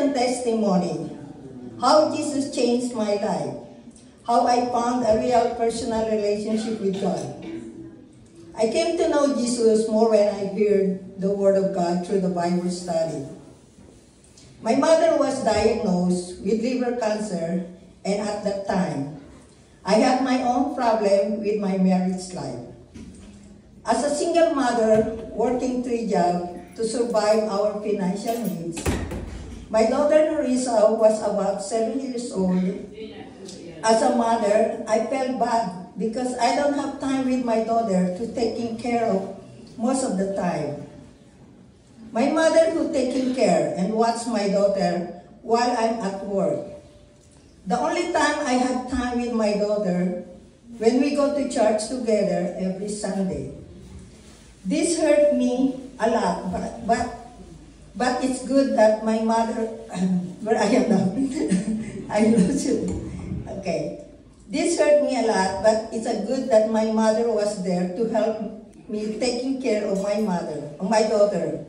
Christian testimony, how Jesus changed my life, how I found a real personal relationship with God. I came to know Jesus more when I heard the Word of God through the Bible study. My mother was diagnosed with liver cancer, and at that time, I had my own problem with my marriage life. As a single mother working 3 jobs to survive our financial needs, my daughter Nerissa was about 7 years old. As a mother, I felt bad because I don't have time with my daughter to taking care of most of the time. My mother who taking care and watch my daughter while I'm at work. The only time I had time with my daughter when we go to church together every Sunday. This hurt me a lot, but it's good that my mother, where I am now, I lose you. Okay. This hurt me a lot, but it's a good that my mother was there to help me taking care of my daughter.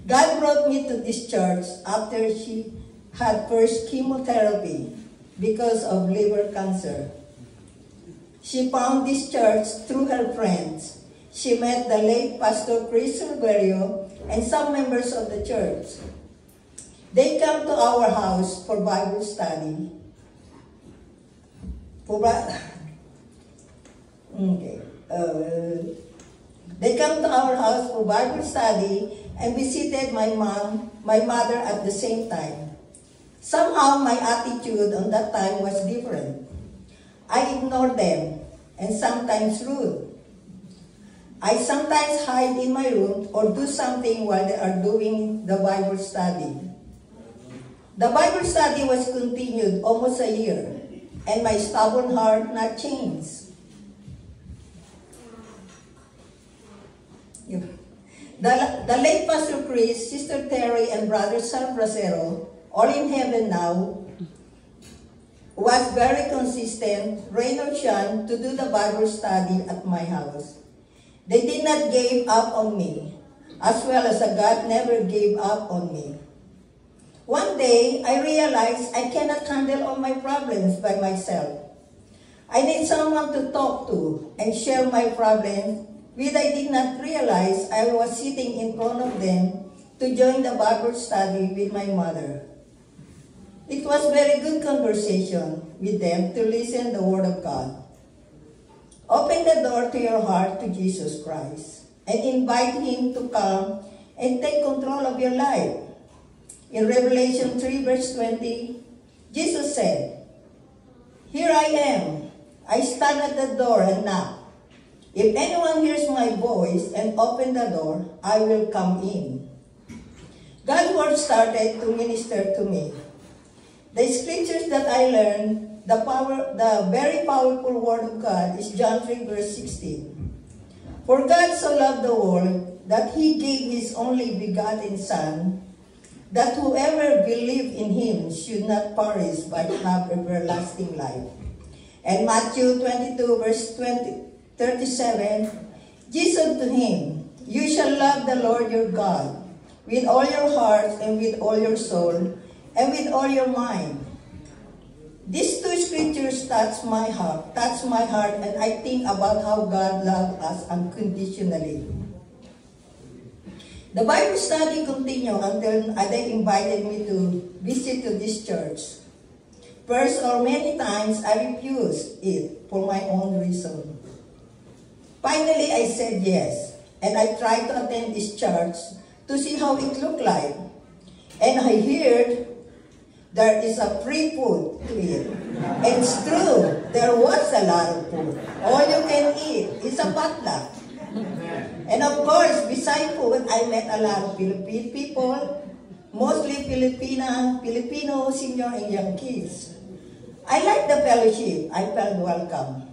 God brought me to this church after she had first chemotherapy because of liver cancer. She found this church through her friends. She met the late Pastor Chris Silverio and some members of the church. They come to our house for Bible study. They come to our house for Bible study and visited my mother at the same time. Somehow my attitude on that time was different. I ignored them and sometimes rude. I sometimes hide in my room or do something while they are doing the Bible study. The Bible study was continued almost a year, and my stubborn heart not changed. The late Pastor Chris, Sister Terry, and Brother Sam Bracero, all in heaven now, was very consistent, rain or shine, to do the Bible study at my house. They did not give up on me, as well as God never gave up on me. One day, I realized I cannot handle all my problems by myself. I need someone to talk to and share my problems with. I did not realize I was sitting in front of them to join the Bible study with my mother. It was very good conversation with them to listen the Word of God. Open the door to your heart to Jesus Christ and invite Him to come and take control of your life. In Revelation 3 verse 20, Jesus said, "Here I am. I stand at the door and knock. If anyone hears my voice and open the door, I will come in." God's Word started to minister to me. The scriptures that I learned, the very powerful Word of God is John 3 verse 16. "For God so loved the world that He gave His only begotten Son, that whoever believes in Him should not perish but have everlasting life." And Matthew 22 verse 37, Jesus said to him, "You shall love the Lord your God with all your heart and with all your soul and with all your mind." These two scriptures touch my heart, and I think about how God loved us unconditionally. The Bible study continued until they invited me to visit to this church. First, or many times, I refused it for my own reason. Finally, I said yes, and I tried to attend this church to see how it looked like. And I heard there is a free food to eat. It's true, there was a lot of food. All you can eat is a potluck. And of course, beside food, I met a lot of Filipino people, mostly Filipino senior and young kids. I liked the fellowship. I felt welcome.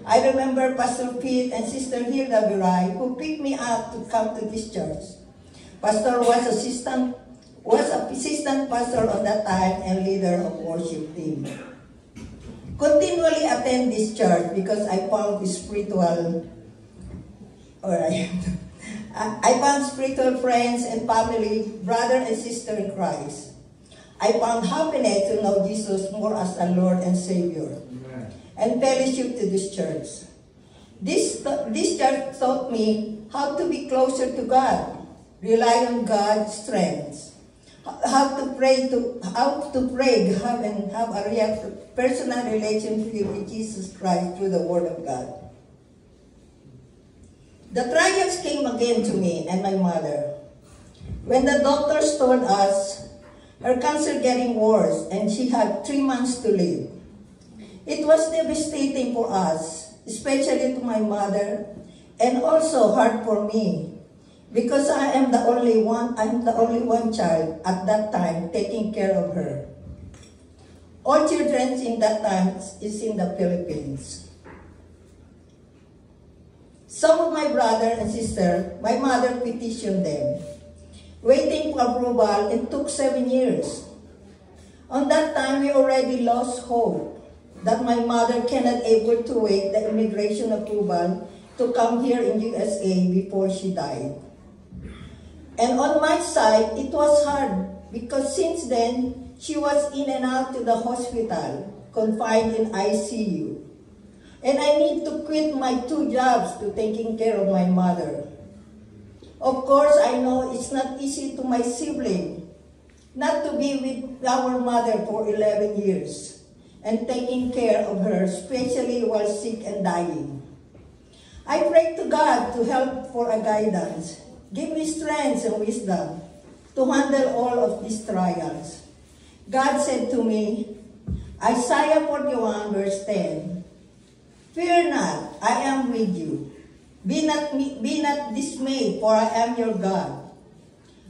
I remember Pastor Pete and Sister Hilda Viray, who picked me up to come to this church. Pastor was assistant pastor on that time and leader of worship team. Continually attend this church because I found spiritual I found spiritual friends and family, brother and sister in Christ. I found happiness to know Jesus more as a Lord and Savior. Amen. And fellowship to this church. This church taught me how to be closer to God, rely on God's strength, how to pray, have a real personal relationship with Jesus Christ through the Word of God. The trials came again to me and my mother. When the doctors told us her cancer getting worse and she had 3 months to live, it was devastating for us, especially to my mother, and also hard for me, because I'm the only one child at that time taking care of her. All children in that time is in the Philippines. Some of my brother and sister, my mother petitioned them, waiting for approval. It took 7 years. On that time, we already lost hope that my mother cannot able to wait the immigration approval to come here in USA before she died. And on my side, it was hard because since then, she was in and out to the hospital, confined in ICU. And I need to quit my 2 jobs to taking care of my mother. Of course, I know it's not easy to my sibling not to be with our mother for 11 years and taking care of her, especially while sick and dying. I pray to God to help for a guidance. Give me strength and wisdom to handle all of these trials. God said to me, Isaiah 41 verse 10, "Fear not, I am with you. Be not dismayed, for I am your God.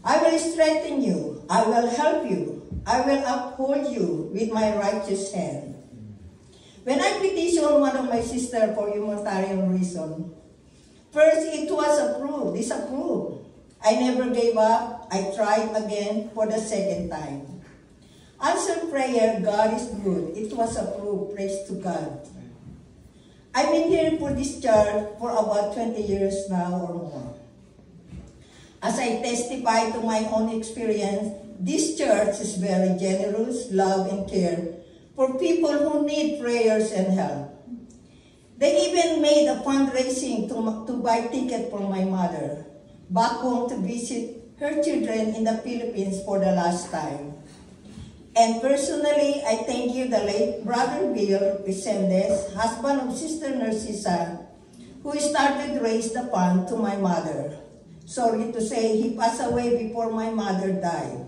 I will strengthen you. I will help you. I will uphold you with my righteous hand." When I petitioned one of my sisters for humanitarian reason, first it was disapproved. I never gave up. I tried again for the 2nd time. Answered prayer, God is good. It was approved. Praise to God. I've been here for this church for about 20 years now or more. As I testify to my own experience, this church is very generous, love, and care for people who need prayers and help. They even made a fundraising to buy ticket for my mother back home to visit her children in the Philippines for the last time. And personally, I thank you, the late Brother Bill Vicendes, husband of Sister Narcisa, who started to raise the fund to my mother. Sorry to say, he passed away before my mother died.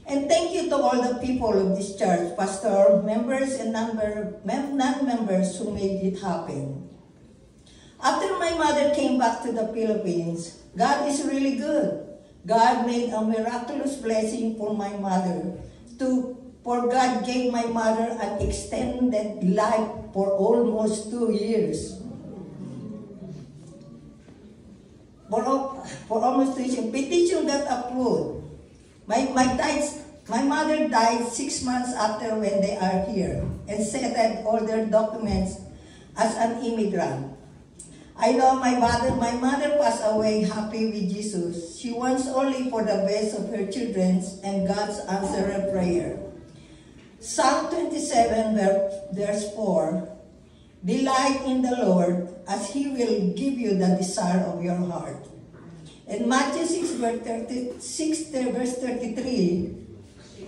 And thank you to all the people of this church, pastor, members, and non-members who made it happen. After my mother came back to the Philippines, God is really good. God made a miraculous blessing for my mother. For God gave my mother an extended life for almost 2 years. For almost 2 years, petition got approved. My mother died 6 months after when they are here and settled all their documents as an immigrant. I know my mother passed away happy with Jesus. She wants only for the best of her children and God's answer her prayer. Psalm 27 verse 4, "Delight in the Lord, as He will give you the desire of your heart." And Matthew 6 verse 33,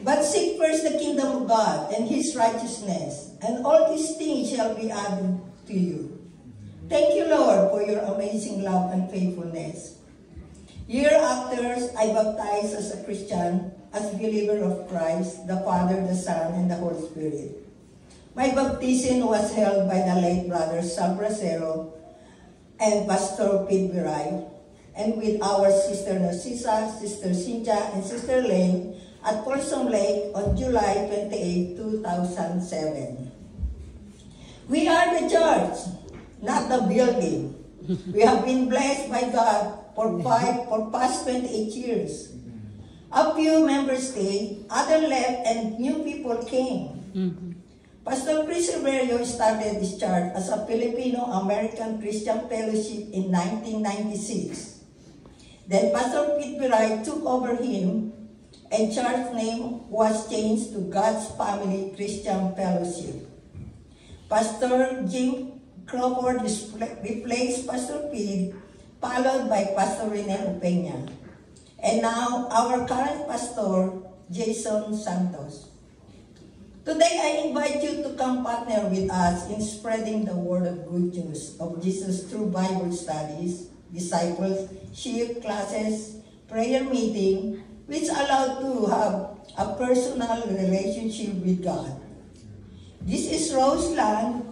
"But seek first the kingdom of God and His righteousness, and all these things shall be added to you." Thank you, Lord, for your amazing love and faithfulness. Year after, I baptized as a Christian, as believer of Christ, the Father, the Son, and the Holy Spirit. My baptism was held by the late Brother Sal Bracero and Pastor Pete Viray, and with our Sister Narcisa, Sister Cynthia, and Sister Lane at Folsom Lake on July 28, 2007. We are the church, not the building. We have been blessed by God for past 28 years. A few members stayed, others left, and new people came. Pastor Chris Silverio started this church as a Filipino-American Christian Fellowship in 1996. Then Pastor Pete Viray took over him, and church name was changed to God's Family Christian Fellowship. Pastor Jim Crawford replaced Pastor Pete, followed by Pastor Rene Upeña. And now, our current pastor, Jason Santos. Today, I invite you to come partner with us in spreading the word of good news of Jesus through Bible studies, discipleship classes, prayer meeting, which allow to have a personal relationship with God. This is Rose Land,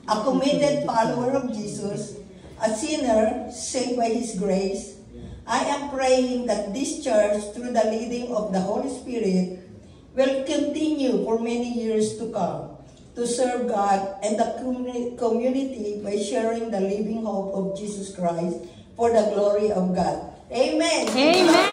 a committed follower of Jesus, a sinner saved by His grace. I am praying that this church, through the leading of the Holy Spirit, will continue for many years to come to serve God and the community by sharing the living hope of Jesus Christ for the glory of God. Amen. Amen.